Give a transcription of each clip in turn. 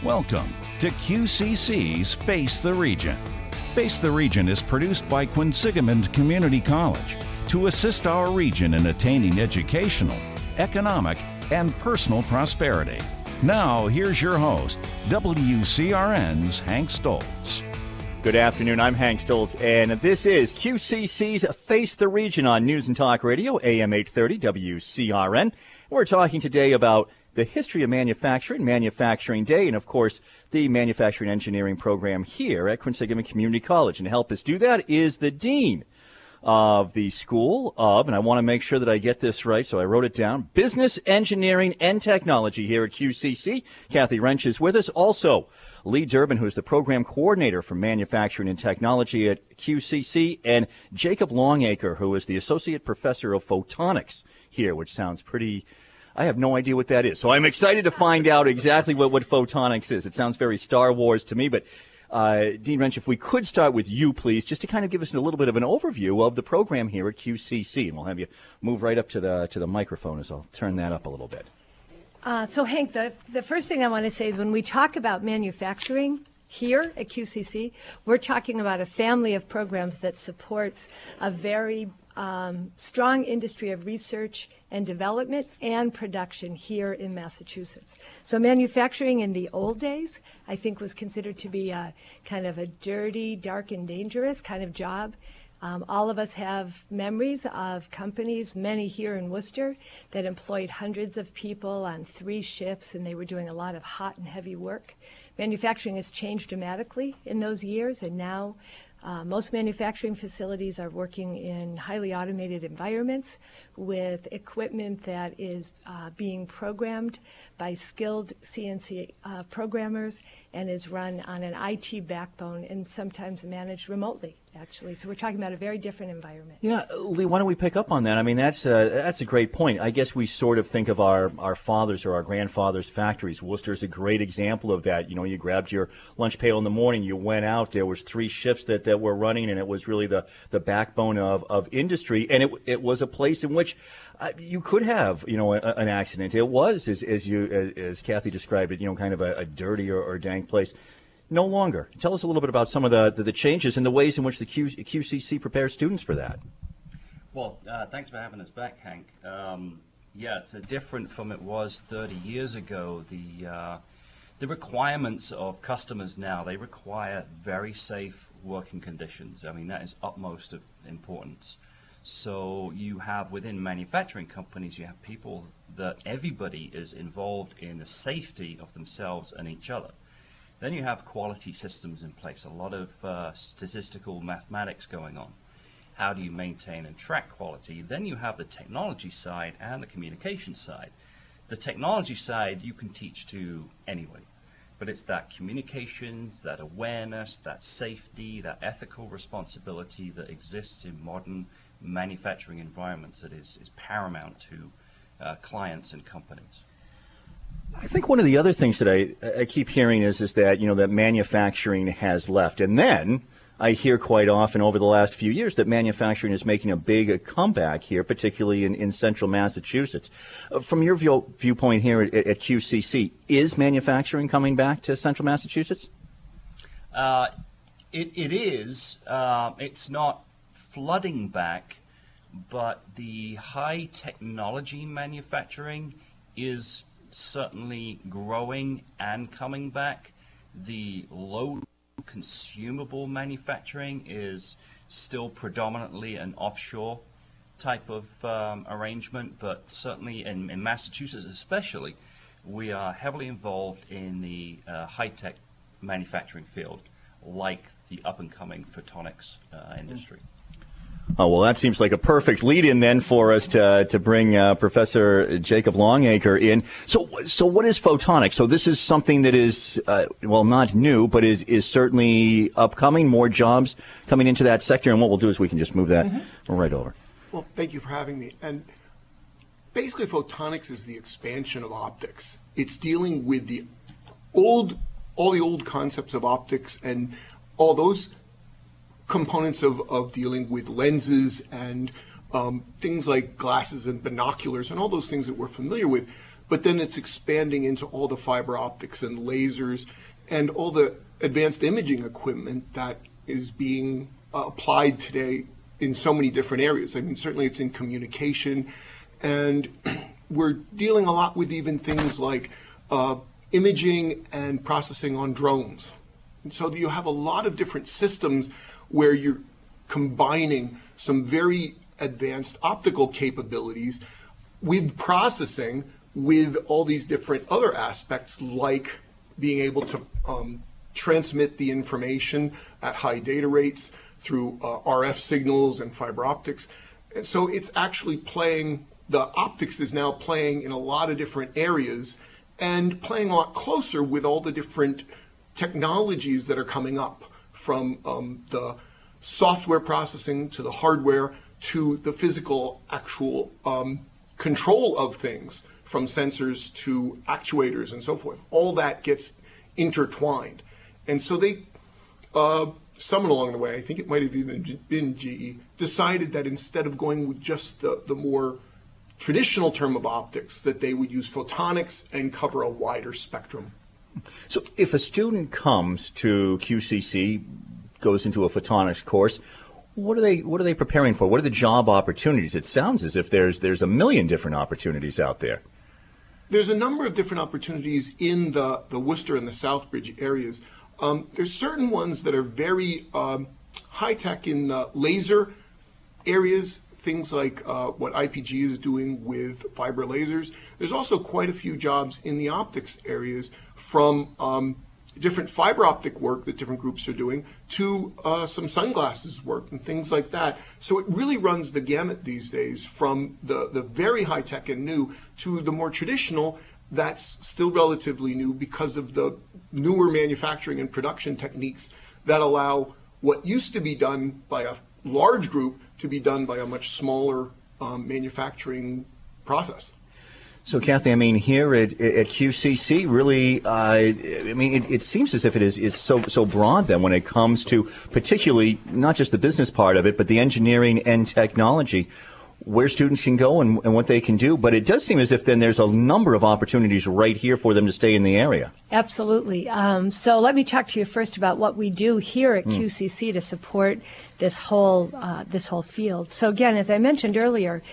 Welcome to QCC's Face the Region. Face the Region is produced by Quinsigamond Community College to assist our region in attaining educational, economic, and personal prosperity. Now, here's your host, WCRN's Hank Stoltz. Good afternoon, I'm Hank Stoltz, and this is QCC's Face the Region on News and Talk Radio, AM 830 WCRN. We're talking today about the history of manufacturing, Manufacturing Day, and of course, the Manufacturing Engineering program here at Quinsigamond Community College. And to help us do that is the Dean of the School of, and I want to make sure that I get this right, so I wrote it down, Business, Engineering, and Technology here at QCC. Kathy Wrench is with us. Also, Lee Durbin, who's the Program Coordinator for Manufacturing and Technology at QCC, and Jacob Longacre, who is the Associate Professor of Photonics here, which sounds pretty... I have no idea what that is. So I'm excited to find out exactly what photonics is. It sounds very Star Wars to me, but Dean Wrench, if we could start with you, please, just to kind of give us a little bit of an overview of the program here at QCC. And we'll have you move right up to the microphone as I'll turn that up a little bit. So, Hank, the first thing I want to say is when we talk about manufacturing here at QCC, we're talking about a family of programs that supports a very strong industry of research and development and production here in Massachusetts. So manufacturing in the old days, I think, was considered to be a kind of a dirty, dark, and dangerous kind of job. All of us have memories of companies, many here in Worcester, that employed hundreds of people on 3 shifts, and they were doing a lot of hot and heavy work. Manufacturing has changed dramatically in those years, and now most manufacturing facilities are working in highly automated environments with equipment that is being programmed by skilled CNC programmers and is run on an IT backbone and sometimes managed remotely, actually. So we're talking about a very different environment. Yeah, Lee, why don't we pick up on that? I mean, that's a great point. I guess we sort of think of our fathers or our grandfathers' factories. Worcester's a great example of that. You know, you grabbed your lunch pail in the morning, you went out, there was 3 shifts that were running, and it was really the backbone of industry. And it was a place in which you could have, an accident. It was, as Kathy described it, kind of a dirty or dank place. No longer. Tell us a little bit about some of the changes and the ways in which the QCC prepares students for that. Well, thanks for having us back, Hank. It's different from it was 30 years ago. The requirements of customers now, they require very safe working conditions. I mean, that is utmost of importance. So you have within manufacturing companies, you have people that everybody is involved in the safety of themselves and each other. Then you have quality systems in place, a lot of statistical mathematics going on. How do you maintain and track quality? Then you have the technology side and the communication side. The technology side you can teach to anybody, but it's that communications, that awareness, that safety, that ethical responsibility that exists in modern manufacturing environments that is paramount to clients and companies. I think one of the other things that I keep hearing is that, that manufacturing has left. And then I hear quite often over the last few years that manufacturing is making a big comeback here, particularly in central Massachusetts. From your viewpoint here at QCC, is manufacturing coming back to central Massachusetts? It is. It's not flooding back, but the high technology manufacturing is certainly growing and coming back. The low consumable manufacturing is still predominantly an offshore type of arrangement, but certainly in Massachusetts especially, we are heavily involved in the high-tech manufacturing field, like the up-and-coming photonics industry. Oh, well, that seems like a perfect lead-in then for us to bring Professor Jacob Longacre in. So what is photonics? So this is something that is, not new, but is certainly upcoming, more jobs coming into that sector. And what we'll do is we can just move that right over. Well, thank you for having me. And basically, photonics is the expansion of optics. It's dealing with all the old concepts of optics and all those components of dealing with lenses and things like glasses and binoculars and all those things that we're familiar with. but then it's expanding into all the fiber optics and lasers and all the advanced imaging equipment that is being applied today in so many different areas. I mean, certainly it's in communication, and we're dealing a lot with even things like imaging and processing on drones. And so you have a lot of different systems where you're combining some very advanced optical capabilities with processing with all these different other aspects, like being able to transmit the information at high data rates through RF signals and fiber optics. And so it's actually playing, the optics is now playing in a lot of different areas and playing a lot closer with all the different technologies that are coming up, from the software processing to the hardware to the physical actual control of things, from sensors to actuators and so forth. All that gets intertwined. And so they, someone along the way, I think it might have even been GE, decided that instead of going with just the more traditional term of optics, that they would use photonics and cover a wider spectrum. So if a student comes to QCC, goes into a photonics course, what are they preparing for? What are the job opportunities? It sounds as if there's a million different opportunities out there. There's a number of different opportunities in the Worcester and the Southbridge areas. There's certain ones that are very high-tech in the laser areas, things like what IPG is doing with fiber lasers. There's also quite a few jobs in the optics areas, from different fiber optic work that different groups are doing to some sunglasses work and things like that. So it really runs the gamut these days, from the very high-tech and new to the more traditional that's still relatively new because of the newer manufacturing and production techniques that allow what used to be done by a large group to be done by a much smaller manufacturing process. So, Kathy, I mean, here at QCC, really, it seems as if it is so broad then when it comes to particularly not just the business part of it, but the engineering and technology, where students can go and what they can do. But it does seem as if then there's a number of opportunities right here for them to stay in the area. Absolutely. So let me talk to you first about what we do here at QCC to support this whole field. So again, as I mentioned earlier,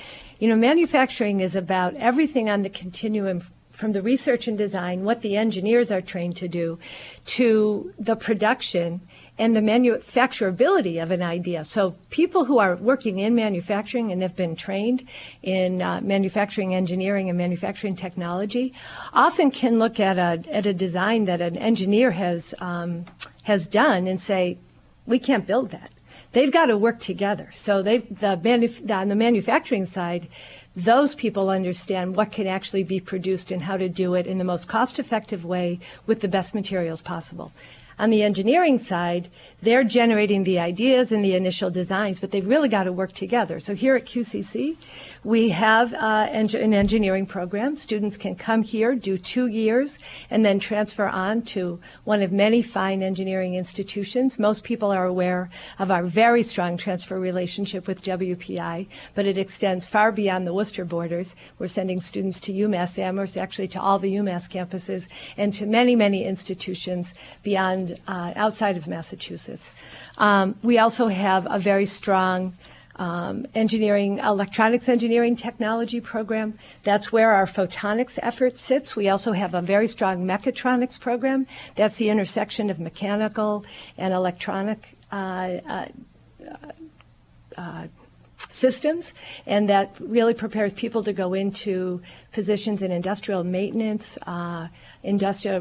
manufacturing is about everything on the continuum, from the research and design, what the engineers are trained to do, to the production and the manufacturability of an idea. So people who are working in manufacturing and have been trained in manufacturing engineering and manufacturing technology often can look at a design that an engineer has done and say, we can't build that. They've got to work together. So on the manufacturing side, those people understand what can actually be produced and how to do it in the most cost-effective way with the best materials possible. On the engineering side, they're generating the ideas and the initial designs, but they've really got to work together. So here at QCC, we have an engineering program. Students can come here, do 2 years, and then transfer on to one of many fine engineering institutions. Most people are aware of our very strong transfer relationship with WPI, but it extends far beyond the Worcester borders. We're sending students to UMass Amherst, actually to all the UMass campuses, and to many, many institutions beyond outside of Massachusetts. We also have a very strong electronics engineering technology program. That's where our photonics effort sits. We also have a very strong mechatronics program. That's the intersection of mechanical and electronic systems, and that really prepares people to go into positions in industrial maintenance, industrial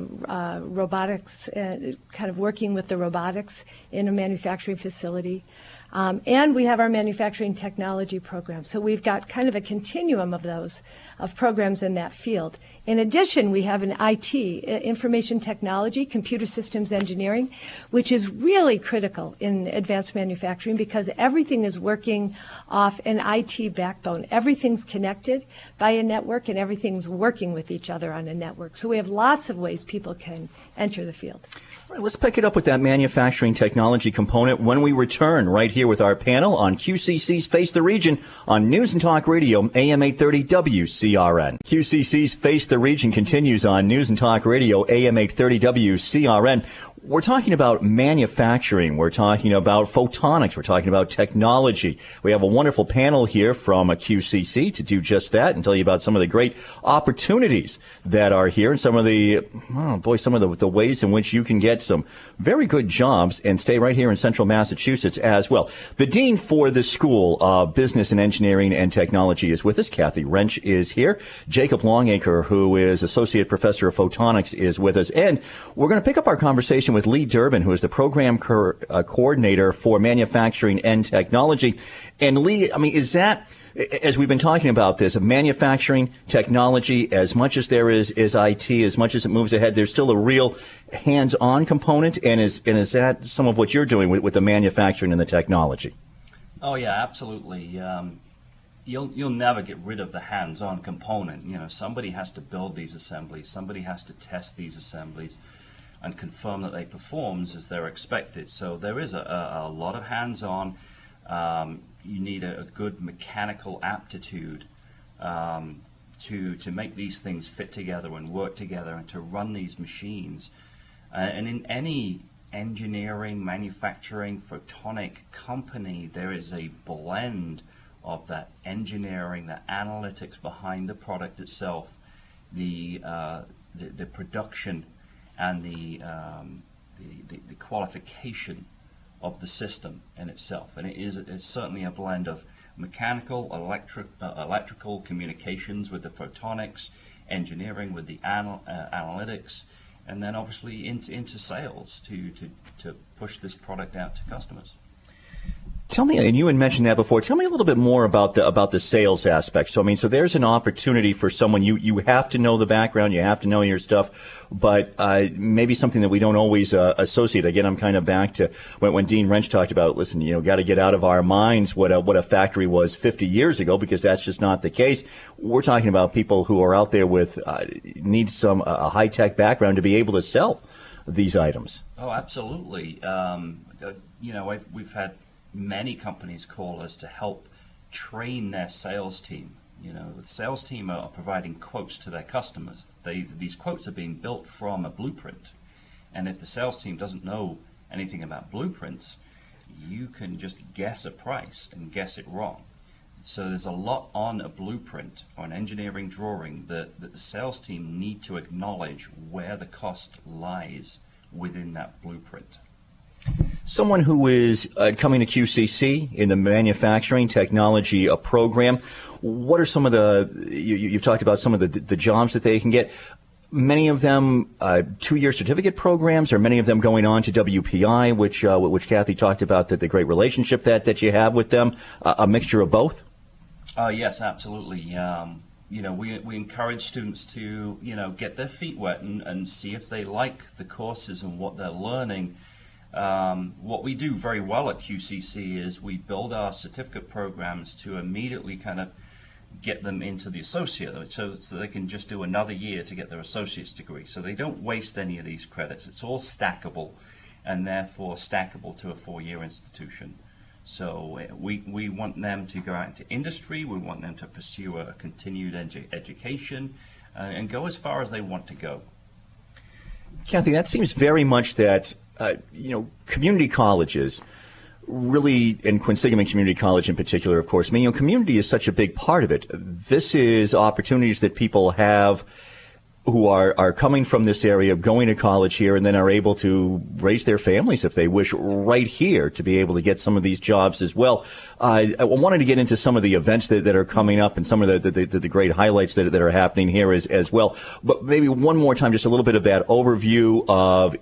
robotics, kind of working with the robotics in a manufacturing facility. And we have our manufacturing technology program. So we've got kind of a continuum of programs in that field. In addition, we have an IT, information technology, computer systems engineering, which is really critical in advanced manufacturing because everything is working off an IT backbone. Everything's connected by a network and everything's working with each other on a network. So we have lots of ways people can enter the field. All right, let's pick it up with that manufacturing technology component when we return right here with our panel on QCC's Face the Region on News and Talk Radio, AM 830 WCRN. QCC's Face the Region continues on News and Talk Radio, AM 830 WCRN. We're talking about manufacturing. We're talking about photonics. We're talking about technology. We have a wonderful panel here from a QCC to do just that and tell you about some of the great opportunities that are here and some of the, some of the ways in which you can get some very good jobs and stay right here in central Massachusetts as well. The dean for the School of Business and Engineering and Technology is with us. Kathy Wrench is here. Jacob Longacre, who is Associate Professor of Photonics, is with us. And we're going to pick up our conversation with Lee Durbin, who is the Program Coordinator for Manufacturing and Technology. And Lee, I mean, is that, as we've been talking about this, manufacturing, technology, as much as there is IT, as much as it moves ahead, there's still a real hands-on component? And is that some of what you're doing with the manufacturing and the technology? Oh, yeah, absolutely. You'll never get rid of the hands-on component. You know, somebody has to build these assemblies, somebody has to test these assemblies and confirm that they perform as they're expected. So there is a lot of hands-on. You need a good mechanical aptitude to make these things fit together and work together and to run these machines. And in any engineering, manufacturing, photonic company, there is a blend of that engineering, the analytics behind the product itself, the production, and the qualification of the system in itself. And it's certainly a blend of mechanical, electrical communications with the photonics, engineering with the analytics, and then obviously into sales to push this product out to customers. Tell me, and you had mentioned that before, tell me a little bit more about the sales aspect. So, I mean, so there's an opportunity for someone, you have to know the background, you have to know your stuff, but maybe something that we don't always associate. Again, I'm kind of back to when Dean Wrench talked about, listen, got to get out of our minds what a factory was 50 years ago, because that's just not the case. We're talking about people who are out there with, need a high-tech background to be able to sell these items. Oh, absolutely. We've had many companies call us to help train their sales team. The sales team are providing quotes to their customers. These quotes are being built from a blueprint. And if the sales team doesn't know anything about blueprints, you can just guess a price and guess it wrong. So there's a lot on a blueprint or an engineering drawing that the sales team need to acknowledge where the cost lies within that blueprint. Someone who is coming to QCC in the manufacturing technology program, what are some of you've talked about some of the jobs that they can get. Many of them 2-year certificate programs, or many of them going on to WPI, which Kathy talked about, the great relationship that you have with them, a mixture of both? Yes, absolutely. We encourage students to, get their feet wet and see if they like the courses and what they're learning. What we do very well at QCC is we build our certificate programs to immediately kind of get them into the associate, so they can just do another year to get their associate's degree. So they don't waste any of these credits. It's all stackable, and therefore stackable to a 4-year institution. So we want them to go out into industry. We want them to pursue a continued education and go as far as they want to go. Kathy, that seems very much that community colleges really, and Quinsigamond Community College in particular, of course, community is such a big part of it. This is opportunities that people have who are coming from this area, going to college here, and then are able to raise their families, if they wish, right here to be able to get some of these jobs as well. I wanted to get into some of the events that are coming up and some of the great highlights that are happening here as well. But maybe one more time, just a little bit of that overview of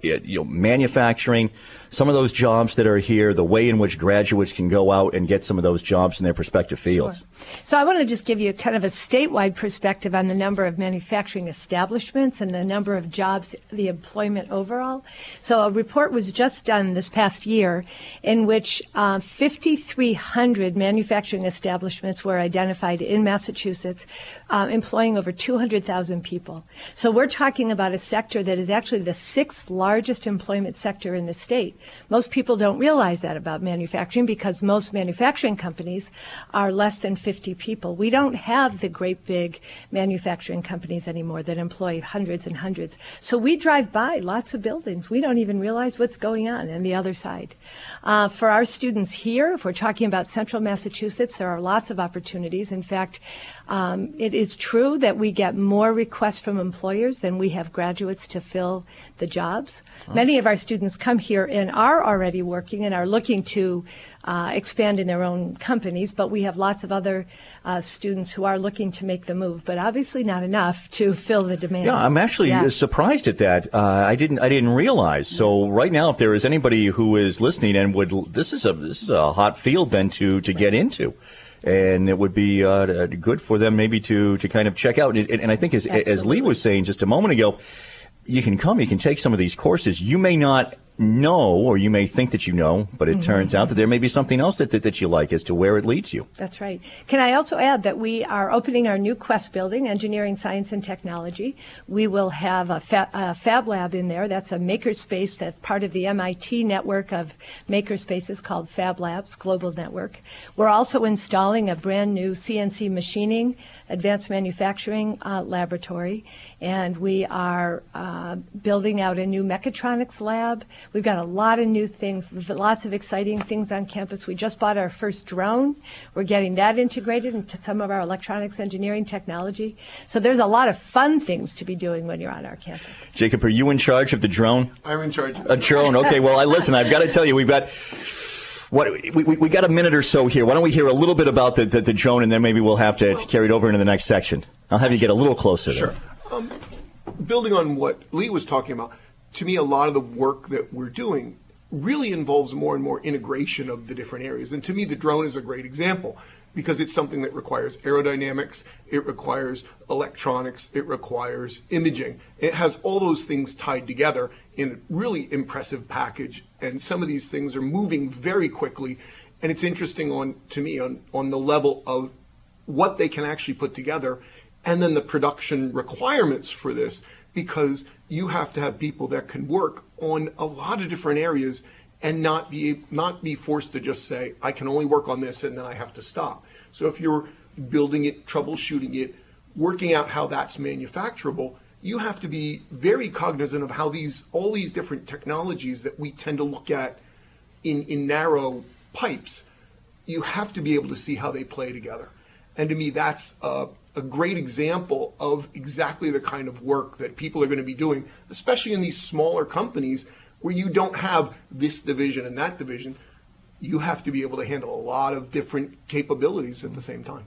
manufacturing, some of those jobs that are here, the way in which graduates can go out and get some of those jobs in their respective fields. Sure. So I want to just give you kind of a statewide perspective on the number of manufacturing establishments establishments and the number of jobs, the employment overall. So a report was just done this past year in which 5,300 manufacturing establishments were identified in Massachusetts, employing over 200,000 people. So we're talking about a sector that is actually the sixth largest employment sector in the state. Most people don't realize that about manufacturing because most manufacturing companies are less than 50 people. We don't have the great big manufacturing companies anymore that employ hundreds and hundreds. So we drive by lots of buildings. We don't even realize what's going on the other side. For our students here, if we're talking about central Massachusetts, there are lots of opportunities. In fact, it is true that we get more requests from employers than we have graduates to fill the jobs. Many of our students come here and are already working and are looking to expand in their own companies, but we have lots of other students who are looking to make the move, but obviously not enough to fill the demand. Yeah, I'm actually surprised at that. I didn't realize. So right now, if there is anybody who is listening and this is a hot field then to get into. And it would be good for them maybe to kind of check out. And I think as Lee was saying just a moment ago, you can take some of these courses. You may not know, or you may think that you know, but it turns out that there may be something else that you like as to where it leads you. That's right. Can I also add that we are opening our new Quest building, Engineering, Science, and Technology. We will have a Fab Lab in there. That's a makerspace that's part of the MIT network of makerspaces called Fab Labs Global Network. We're also installing a brand new CNC machining, advanced manufacturing laboratory, and we are building out a new mechatronics lab. We've got a lot of new things, lots of exciting things on campus. We just bought our first drone. We're getting that integrated into some of our electronics engineering technology. So there's a lot of fun things to be doing when you're on our campus. Jacob, are you in charge of the drone? I'm in charge. A drone. Okay. Well, listen, I've got to tell you, we got a minute or so here. Why don't we hear a little bit about the drone, and then maybe we'll have to carry it over into the next section. I'll have you get a little closer there. Sure. Building on what Lee was talking about, to me, a lot of the work that we're doing really involves more and more integration of the different areas. And to me, the drone is a great example because it's something that requires aerodynamics, it requires electronics, it requires imaging. It has all those things tied together in a really impressive package. And some of these things are moving very quickly. And it's interesting to me on the level of what they can actually put together and then the production requirements for this, because you have to have people that can work on a lot of different areas and not be forced to just say, I can only work on this and then I have to stop. So if you're building it, troubleshooting it, working out how that's manufacturable, you have to be very cognizant of how all these different technologies that we tend to look at in narrow pipes, you have to be able to see how they play together. And to me, that's a great example of exactly the kind of work that people are going to be doing, especially in these smaller companies where you don't have this division and that division. You have to be able to handle a lot of different capabilities at the same time.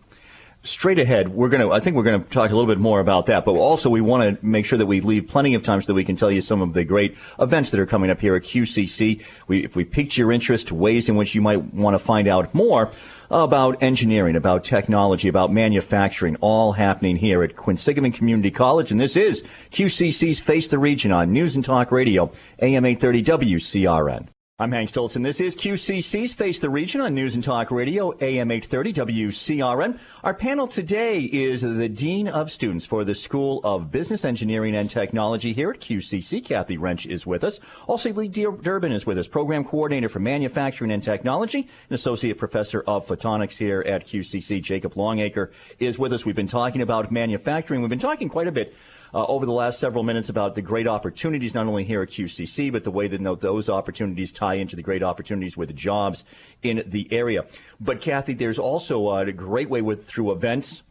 Straight ahead, I think we're going to talk a little bit more about that, but also we want to make sure that we leave plenty of time so that we can tell you some of the great events that are coming up here at QCC. If we piqued your interest, ways in which you might want to find out more about engineering, about technology, about manufacturing, all happening here at Quinsigamond Community College. And this is QCC's Face the Region on News and Talk Radio, AM 830 WCRN. I'm Hank Stoltzen. This is QCC's Face the Region on News and Talk Radio, AM 830 WCRN. Our panel today is the Dean of Students for the School of Business, Engineering, and Technology here at QCC. Kathy Wrench is with us. Also, Lee Durbin is with us, Program Coordinator for Manufacturing and Technology, and Associate Professor of Photonics here at QCC. Jacob Longacre is with us. We've been talking about manufacturing. We've been talking quite a bit over the last several minutes about the great opportunities, not only here at QCC, but the way that those opportunities tie into the great opportunities with jobs in the area. But Kathy, there's also a great way through events.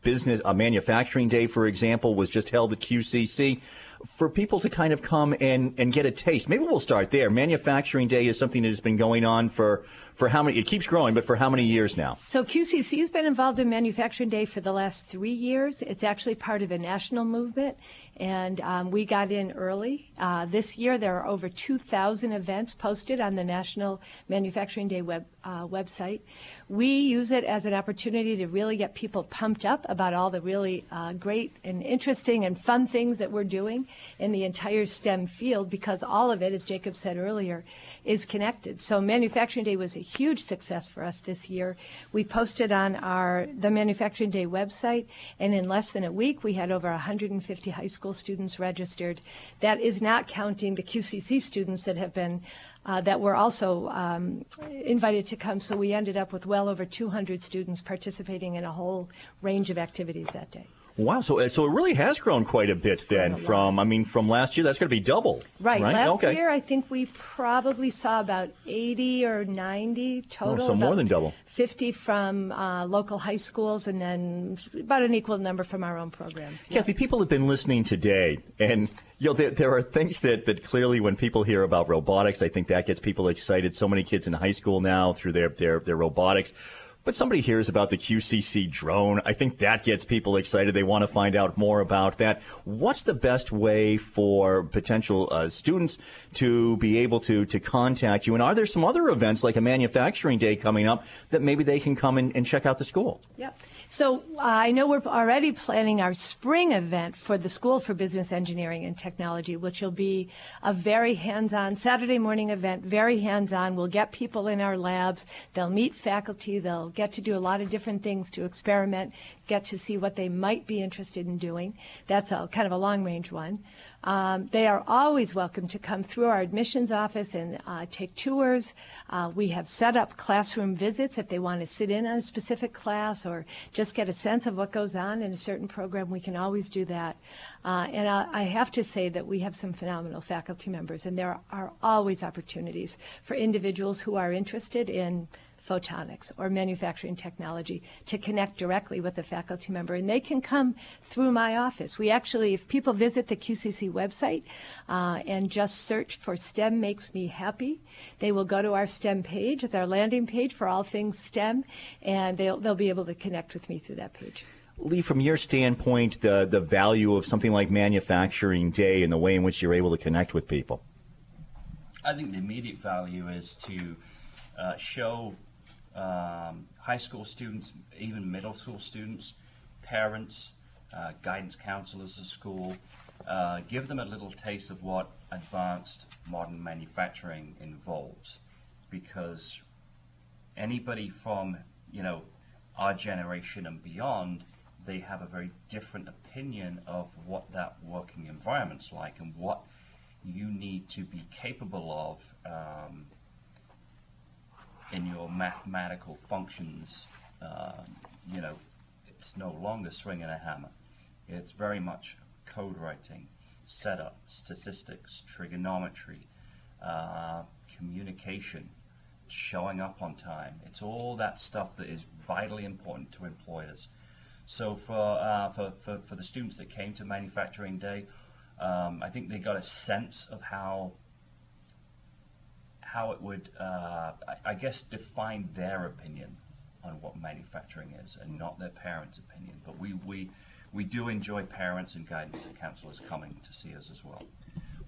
Business, a manufacturing day, for example, was just held at QCC. for people to kind of come and get a taste? Maybe we'll start there. Manufacturing Day is something that has been going on for how many? It keeps growing, but for how many years now? So QCC has been involved in Manufacturing Day for the last 3 years. It's actually part of a national movement, and we got in early. This year, there are over 2,000 events posted on the National Manufacturing Day website. We use it as an opportunity to really get people pumped up about all the really great and interesting and fun things that we're doing in the entire STEM field, because all of it, as Jacob said earlier, is connected. So Manufacturing Day was a huge success for us this year. We posted on the Manufacturing Day website, and in less than a week, we had over 150 high school students registered. That is not counting the QCC students that have been that were also invited to come. So we ended up with well over 200 students participating in a whole range of activities that day. Wow, so it really has grown quite a bit then from last year. That's going to be double. Right. Last year, I think we probably saw about 80 or 90 total. Oh, so more than double. 50 from local high schools, and then about an equal number from our own programs. Kathy, people have been listening today, and there are things that clearly, when people hear about robotics, I think that gets people excited. So many kids in high school now through their robotics. But somebody hears about the QCC drone. I think that gets people excited. They want to find out more about that. What's the best way for potential students to be able to contact you? And are there some other events like a Manufacturing Day coming up that maybe they can come and check out the school? Yep. So I know we're already planning our spring event for the School for Business Engineering and Technology, which will be a very hands-on Saturday morning event, very hands-on. We'll get people in our labs. They'll meet faculty. They'll get to do a lot of different things to experiment, get to see what they might be interested in doing. That's kind of a long-range one. They are always welcome to come through our admissions office and take tours. We have set up classroom visits if they want to sit in on a specific class or just get a sense of what goes on in a certain program. We can always do that. And I have to say that we have some phenomenal faculty members, and there are always opportunities for individuals who are interested in photonics or manufacturing technology to connect directly with a faculty member. And they can come through my office. We actually, if people visit the QCC website and just search for STEM Makes Me Happy, they will go to our STEM page. It's our landing page for all things STEM, and they'll be able to connect with me through that page. Lee, from your standpoint, the value of something like Manufacturing Day and the way in which you're able to connect with people? I think the immediate value is to show high school students, even middle school students, parents, guidance counselors at school, give them a little taste of what advanced modern manufacturing involves. Because anybody from, our generation and beyond, they have a very different opinion of what that working environment's like and what you need to be capable of in your mathematical functions. It's no longer swinging a hammer. It's very much code writing, setup, statistics, trigonometry, communication, showing up on time. It's all that stuff that is vitally important to employers. So for the students that came to Manufacturing Day, I think they got a sense of how it would, I guess, define their opinion on what manufacturing is, and not their parents' opinion. But we do enjoy parents and guidance counselors coming to see us as well.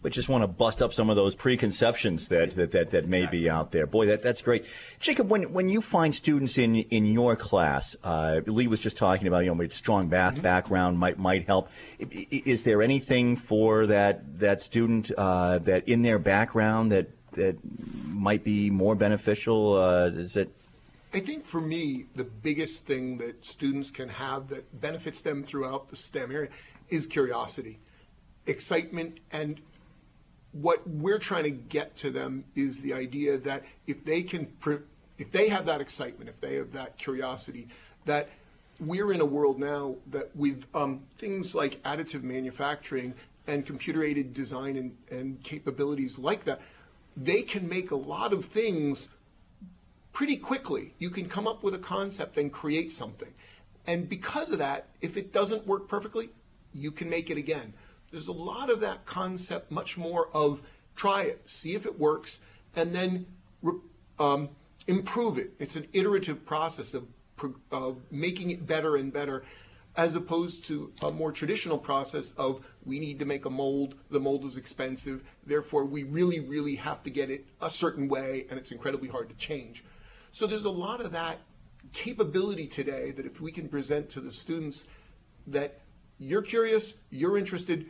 But just want to bust up some of those preconceptions that may be out there. Boy, that's great. Jacob, when you find students in your class, Lee was just talking about, strong math background might help. Is there anything for that student that in their background that might be more beneficial? Is it? I think for me, the biggest thing that students can have that benefits them throughout the STEM area is curiosity, excitement, and what we're trying to get to them is the idea that if they have that excitement, if they have that curiosity, that we're in a world now that with things like additive manufacturing and computer-aided design and capabilities like that, they can make a lot of things pretty quickly. You can come up with a concept and create something. And because of that, if it doesn't work perfectly, you can make it again. there's a lot of that concept, much more of try it, see if it works, and then improve it. It's an iterative process of making it better and better, as opposed to a more traditional process of we need to make a mold, the mold is expensive, therefore we really, really have to get it a certain way, and it's incredibly hard to change. So there's a lot of that capability today that if we can present to the students that you're curious, you're interested,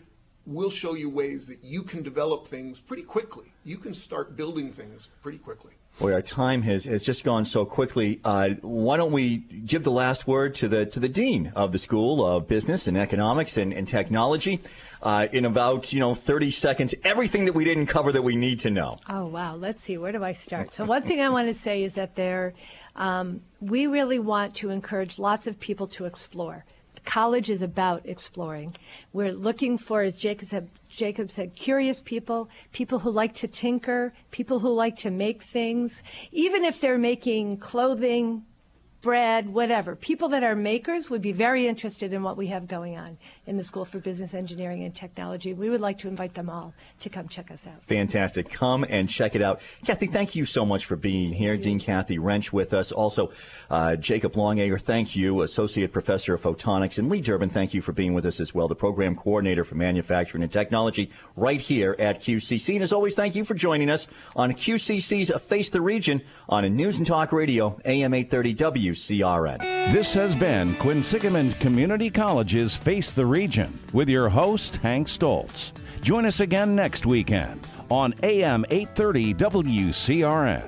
we'll show you ways that you can develop things pretty quickly. You can start building things pretty quickly. Boy, our time has just gone so quickly. Why don't we give the last word to the dean of the School of Business and Economics and Technology in about 30 seconds. Everything that we didn't cover that we need to know. Oh wow, let's see. Where do I start? So one thing I want to say is that we really want to encourage lots of people to explore. College is about exploring. We're looking for, as Jacob said, curious people, people who like to tinker, people who like to make things, even if they're making clothing, bread, whatever. People that are makers would be very interested in what we have going on in the School for Business Engineering and Technology. We would like to invite them all to come check us out. Fantastic. Come and check it out. Kathy, thank you so much for being here. Dean Kathy Wrench with us. Also, Jacob Longager, thank you, Associate Professor of Photonics. And Lee Durbin, thank you for being with us as well, the Program Coordinator for Manufacturing and Technology right here at QCC. And as always, thank you for joining us on QCC's Face the Region on News and Talk Radio, AM 830 WCRN. This has been Quinsigamond Community College's Face the Region with your host, Hank Stoltz. Join us again next weekend on AM 830 WCRN.